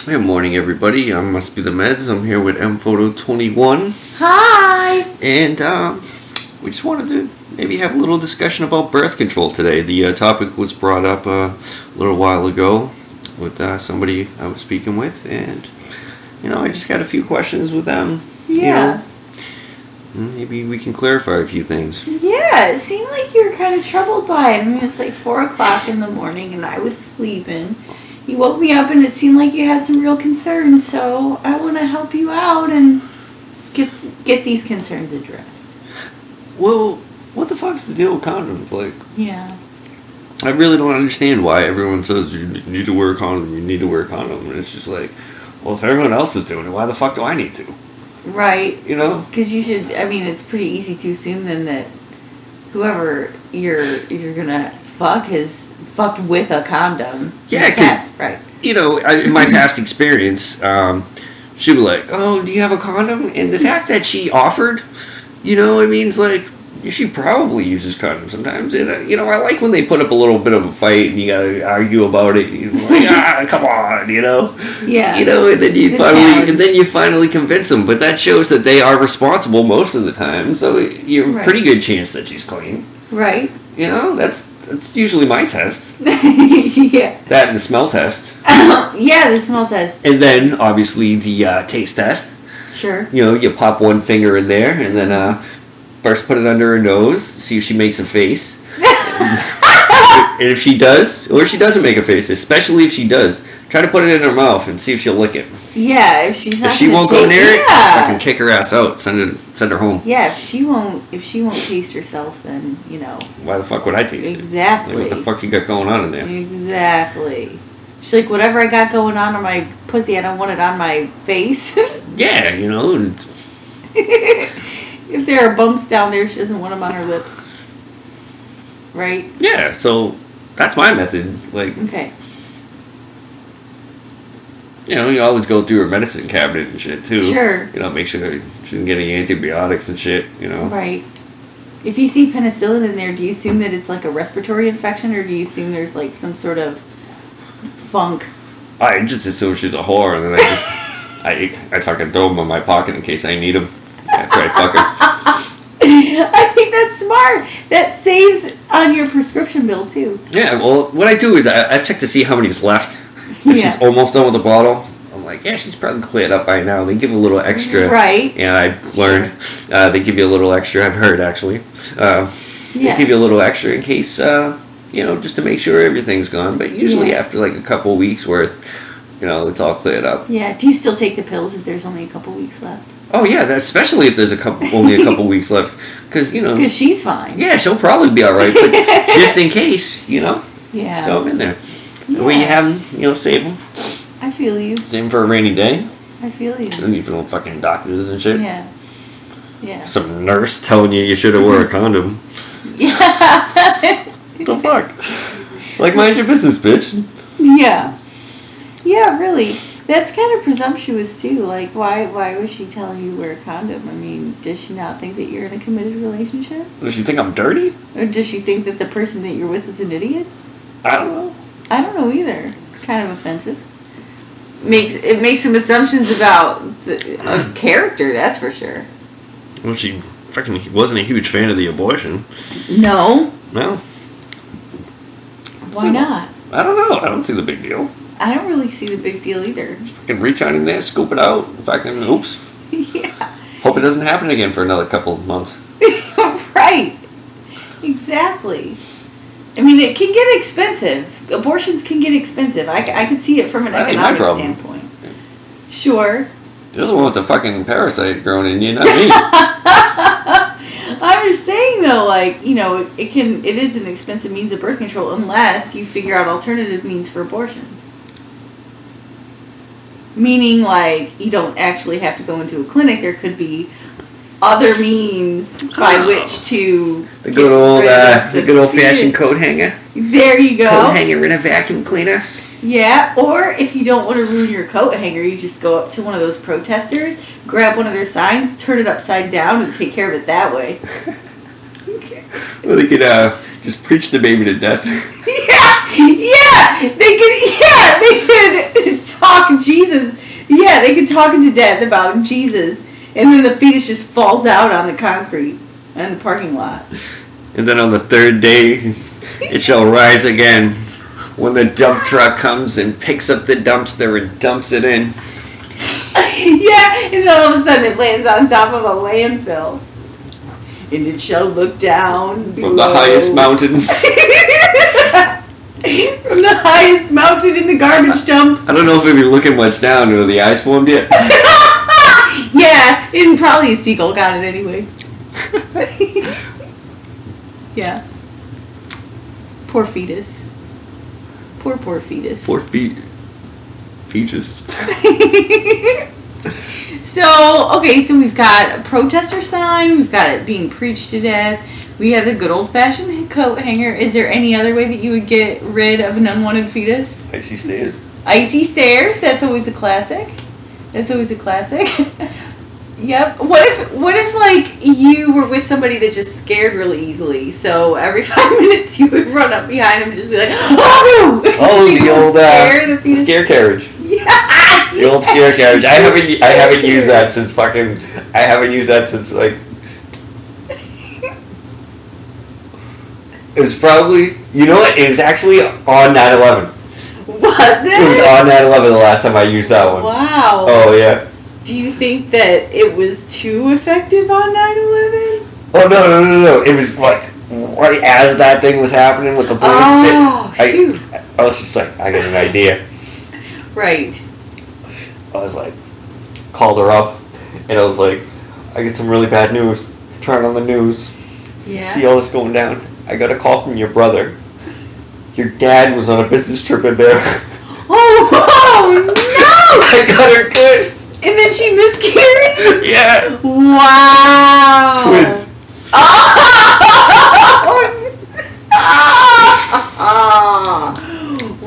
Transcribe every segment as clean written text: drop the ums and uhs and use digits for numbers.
Good morning, everybody. Must be the meds. I'm here with MPhoto21, Hi! and we just wanted to maybe have a little discussion about birth control today. The topic was brought up a little while ago with somebody I was speaking with, and I just got a few questions with them. Yeah. Maybe we can clarify a few things. Yeah, it seemed like you were kind of troubled by it. I mean, it was like 4 o'clock in the morning, and I was sleeping. You woke me up, and it seemed like you had some real concerns, so I want to help you out and get these concerns addressed. Well, what the fuck's the deal with condoms? Like, yeah. I really don't understand why everyone says you need to wear a condom, you need to wear a condom, and it's just like, well, if everyone else is doing it, why the fuck do I need to? Right. You know? Because you should, I mean, it's pretty easy to assume then that whoever you're gonna fuck has fucked with a condom. Yeah, because, right. In my past experience, she'd be like, oh, do you have a condom? And the fact that she offered, it's like, she probably uses condoms sometimes. And, I like when they put up a little bit of a fight and you gotta argue about it. You're like, come on, Yeah. And then you finally convince them. But that shows that they are responsible most of the time. So you're a pretty good chance that she's clean. Right. That's usually my test. Yeah. That and the smell test. Yeah, the smell test. And then, obviously, the taste test. Sure. You pop one finger in there, and then first put it under her nose, see if she makes a face. And if she does, or if she doesn't make a face, especially if she does, try to put it in her mouth and see if she'll lick it. Yeah, if she's not. If she won't go near it, I can kick her ass out. Send her home. Yeah, if she won't taste herself, then Why the fuck would I taste it? Exactly. Like, what the fuck you got going on in there? Exactly. She's like, whatever I got going on my pussy, I don't want it on my face. Yeah, And if there are bumps down there, she doesn't want them on her lips. Right? Yeah, so that's my method. Like, okay. You always go through her medicine cabinet and shit, too. Sure. Make sure she doesn't get any antibiotics and shit, Right. If you see penicillin in there, do you assume that it's like a respiratory infection, or do you assume there's like some sort of funk? I just assume she's a whore, and then I fucking throw them in my pocket in case I need them after I fuck her. I think that's smart. That saves on your prescription bill, too. Yeah, well, what I do is I check to see how many's left. If she's almost done with the bottle, I'm like, yeah, she's probably cleared up by now. They give a little extra. Right. And I've learned they give you a little extra. I've heard, actually. They give you a little extra in case, just to make sure everything's gone. But usually after like a couple weeks worth, it's all cleared up. Yeah. Do you still take the pills if there's only a couple weeks left? Oh yeah, especially if there's only a couple weeks left, because Because she's fine. Yeah, she'll probably be all right, but just in case, Yeah. throw them in there. Yeah. The way you have them, save them. I feel you. Save them for a rainy day. I feel you. And even little fucking doctors and shit. Yeah. Yeah. Some nurse telling you should have wore a condom. Yeah. What the fuck? Like, mind your business, bitch. Yeah. Yeah, really. That's kind of presumptuous, too. Like, why was she telling you to wear a condom? I mean, does she not think that you're in a committed relationship? Does she think I'm dirty? Or does she think that the person that you're with is an idiot? I don't know. I don't know either. Kind of offensive. It makes some assumptions about a character, that's for sure. Well, she fucking wasn't a huge fan of the abortion. No. No. Why not? I don't know. I don't see the big deal. I don't really see the big deal either. Fucking reach out in there, scoop it out. Fucking oops. Yeah. Hope it doesn't happen again for another couple of months. Right. Exactly. I mean, it can get expensive. Abortions can get expensive. I can see it from an economic standpoint. Sure. You're the one with the fucking parasite growing in you, not me. I'm just saying though, like, it is an expensive means of birth control unless you figure out alternative means for abortions. Meaning, like, you don't actually have to go into a clinic. There could be other means by which to the good old fashioned coat hanger. There you go. Coat hanger and a vacuum cleaner. Yeah, or if you don't want to ruin your coat hanger, you just go up to one of those protesters, grab one of their signs, turn it upside down, and take care of it that way. Well, they could just preach the baby to death. Yeah, they could talk Jesus. Yeah, they could talk to death about Jesus, and then the fetus just falls out on the concrete in the parking lot. And then on the third day, it shall rise again when the dump truck comes and picks up the dumpster and dumps it in. Yeah, and then all of a sudden it lands on top of a landfill. And it shall look down below. From the highest mountain. From the highest mountain in the garbage dump. I don't know if it'd be looking much down or the ice formed yet. Yeah, and probably a seagull got it anyway. Yeah. Poor fetus. Poor fetus. Poor fetus. So, okay, so we've got a protester sign, we've got it being preached to death, we have the good old-fashioned coat hanger. Is there any other way that you would get rid of an unwanted fetus? Icy stairs. Icy stairs, that's always a classic. That's always a classic. Yep. What if like you were with somebody that just scared really easily? So every 5 minutes you would run up behind him and just be like, "Oh!" The old scare carriage. Yeah. The old scare carriage. I haven't used that since like. It was probably, you know what? It was actually on 9/11. Was it? It was on 9/11 the last time I used that one. Wow. Oh yeah. Do you think that it was too effective on 9/11? Oh no! It was like right as that thing was happening with the balloon. Oh, shoot. I was just like, I got an idea. Right. I was like, called her up, and I was like, I get some really bad news. Turn on the news. Yeah. See all this going down. I got a call from your brother. Your dad was on a business trip in there. Oh no! I got her good. And then she miscarried? Yeah. Wow. Twins. Oh.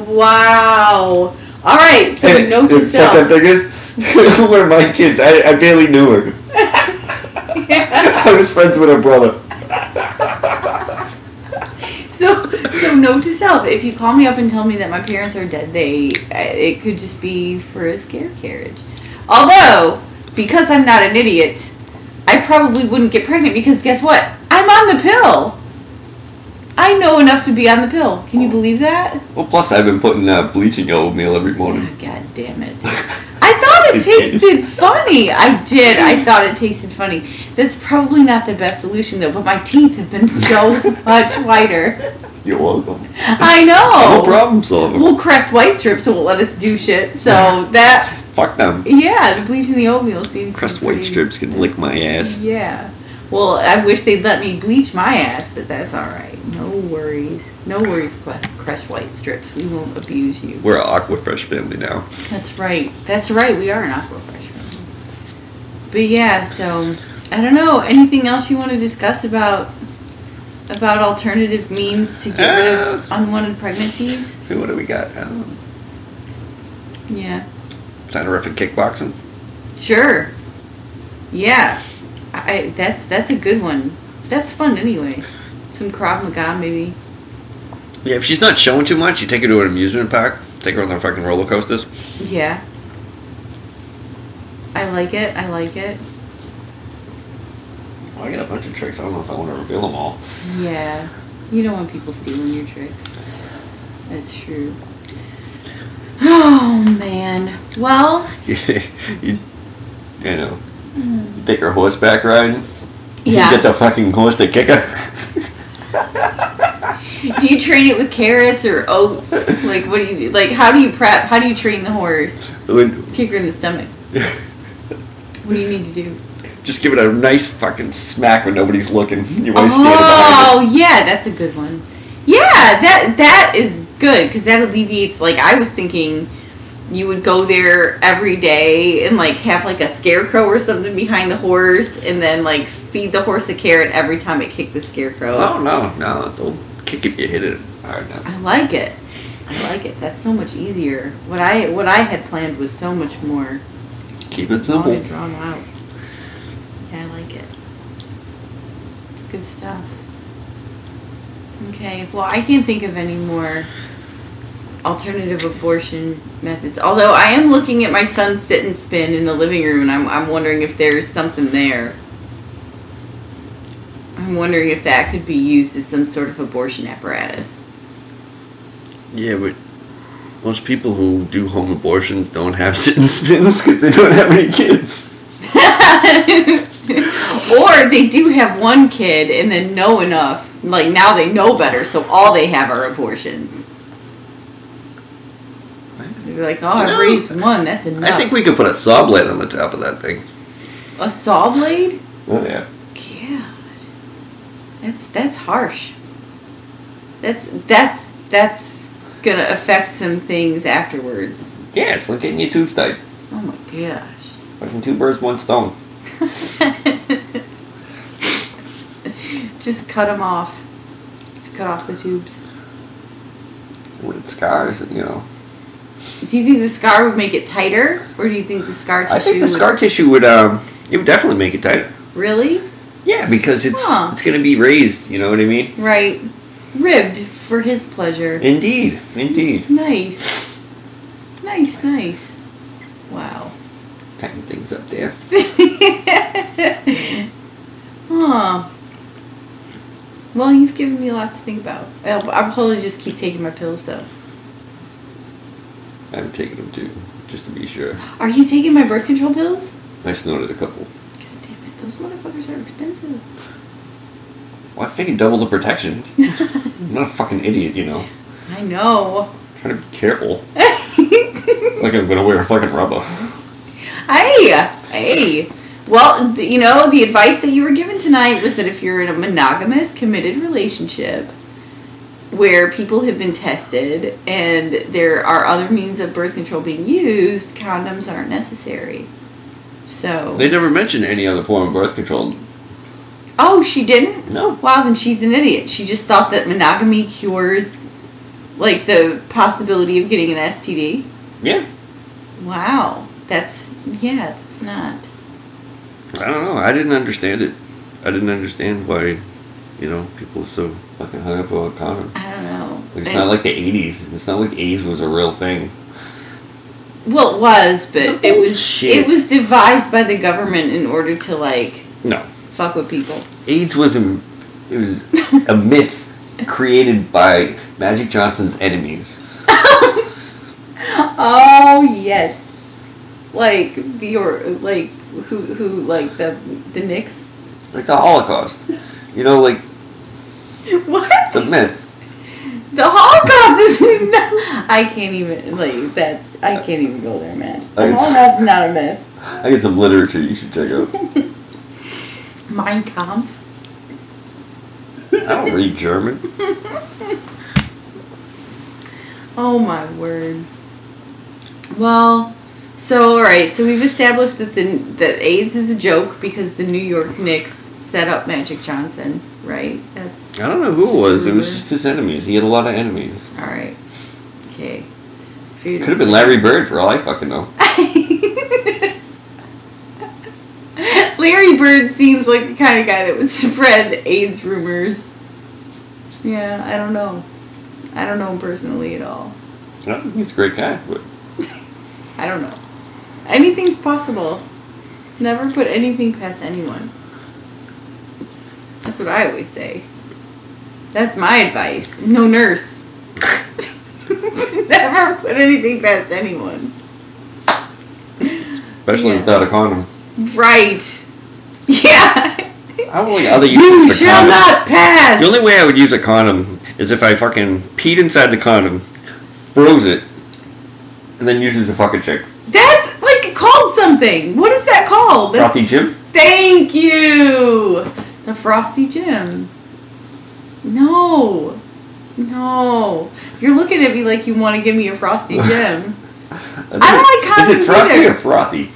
Wow. All right. So note to self. The thing is, who were my kids? I barely knew her. Yeah. I was friends with her brother. So note to self, if you call me up and tell me that my parents are dead, it could just be for a scare carriage. Although, because I'm not an idiot, I probably wouldn't get pregnant because guess what? I'm on the pill. I know enough to be on the pill. Can you believe that? Well, plus I've been putting bleach in your oatmeal every morning. Oh, God damn it. I thought it tasted funny. I did. I thought it tasted funny. That's probably not the best solution, though, but my teeth have been so much whiter. You're welcome. I know. No problem solver. Well, Crest White Strips won't let us do shit, so that... Fuck them. Yeah, the bleach in the oatmeal seems Crest pretty... White Strips can lick my ass. Yeah. Well, I wish they'd let me bleach my ass, but that's alright. No worries. No worries, Crest White Strips. We won't abuse you. We're an Aquafresh family now. That's right. That's right. We are an Aquafresh family. But yeah, so... I don't know. Anything else you want to discuss about alternative means to get rid of unwanted pregnancies? So what do we got? Yeah. Scientific kickboxing. Sure. Yeah. That's a good one. That's fun anyway. Some Krav Maga maybe. Yeah, if she's not showing too much, you take her to an amusement park. Take her on the fucking roller coasters. Yeah. I like it. I got a bunch of tricks. I don't know if I want to reveal them all. Yeah. You don't want people stealing your tricks. That's true. Oh, man. Well. You know, you take her horseback riding. Yeah. You get the fucking horse to kick her. Do you train it with carrots or oats? Like, what do you do? Like, how do you prep? How do you train the horse? Kick her in the stomach. What do you need to do? Just give it a nice fucking smack when nobody's looking. You want to stand behind Oh, yeah, that's a good one. Yeah, that is good, because that alleviates, like, I was thinking you would go there every day and, like, have, like, a scarecrow or something behind the horse, and then, like, feed the horse a carrot every time it kicked the scarecrow. Oh, no, they'll kick if you hit it hard enough. I like it. That's so much easier. What I had planned was so much more. Keep it simple. Long and drawn out. Yeah, I like it. It's good stuff. Okay, well, I can't think of any more alternative abortion methods. Although I am looking at my son's sit and spin in the living room, and I'm wondering if there's something there. I'm wondering if that could be used as some sort of abortion apparatus. Yeah, but most people who do home abortions don't have sit and spins because they don't have any kids. Or they do have one kid and then know enough. Like, now they know better, so all they have are abortions. They're like, oh, I raised one, that's enough. I think we could put a saw blade on the top of that thing. A saw blade? Oh, yeah. God. That's harsh. That's gonna affect some things afterwards. Yeah, it's like getting your tubes tied. Oh my gosh. Fucking 2 birds, 1 stone. Just cut them off. Just cut off the tubes. With scars, you know. Do you think the scar would make it tighter, or do you think the scar tissue? I think the scar tissue would it would definitely make it tighter. Really? Yeah, because it's going to be raised. You know what I mean? Right. Ribbed for his pleasure. Indeed. Nice. Wow. Tighten things up there. Huh. Well, you've given me a lot to think about. I'll probably just keep taking my pills, though. I haven't taken them too, just to be sure. Are you taking my birth control pills? I snorted a couple. God damn it, those motherfuckers are expensive. Well, I figured double the protection. I'm not a fucking idiot, you know. I know. I'm trying to be careful. Like I'm gonna wear a fucking rubber. Hey. Well, you know, the advice that you were given tonight was that if you're in a monogamous, committed relationship where people have been tested and there are other means of birth control being used, condoms aren't necessary. So They never mentioned any other form of birth control. Oh, she didn't? No. Wow, then she's an idiot. She just thought that monogamy cures, like, the possibility of getting an STD. Yeah. Wow. That's not. I don't know. I didn't understand it. I didn't understand why, you know, people are so fucking hung up about condoms. I don't know. Like, it's not like the 80s. It's not like AIDS was a real thing. Well, it was, but it was devised by the government in order to, like, fuck with people. AIDS was a myth created by Magic Johnson's enemies. Oh yes, like who like the Knicks, like the Holocaust. You know, like what? It's a myth. The Holocaust is not. I can't even I can't even go there, man. The Holocaust is not a myth. I get some literature you should check out. Mein Kampf. I don't read German. Oh my word. Well, so alright, so we've established that that AIDS is a joke because the New York Knicks set up Magic Johnson, right? I don't know who it was. It was just his enemies. He had a lot of enemies. Alright. Okay. Could have been Larry Bird for all I fucking know. Larry Bird seems like the kind of guy that would spread AIDS rumors. Yeah, I don't know. I don't know him personally at all. I think he's a great guy, but I don't know. Anything's possible. Never put anything past anyone. That's what I always say. That's my advice. No nurse. Never put anything past anyone. Especially without a condom. Right. Yeah. I don't like other uses You for shall condoms. not pass. The only way I would use a condom is if I fucking peed inside the condom, froze it, and then used it as a fucking chick. That's like called something. What is that called? Frothy Jim? Thank you. The Frosty Jim. No. You're looking at me like you want to give me a Frosty Jim. I don't like condoms. Is it frosty either. or frothy?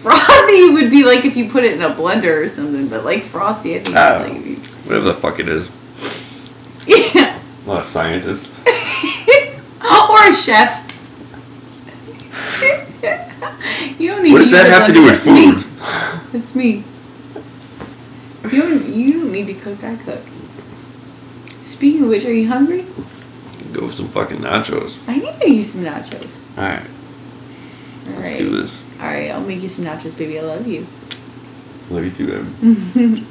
Frothy would be like if you put it in a blender or something, but like Frosty, I think it's like whatever the fuck it is. Yeah. I'm not a scientist. Or a chef. You don't need What does that have to do with food? It's me. You don't need to cook, I cook. Speaking of which, are you hungry? go for some fucking nachos. I can make you some nachos. Alright. Let's do this. Alright, I'll make you some nachos, baby. I love you. Love you too, baby.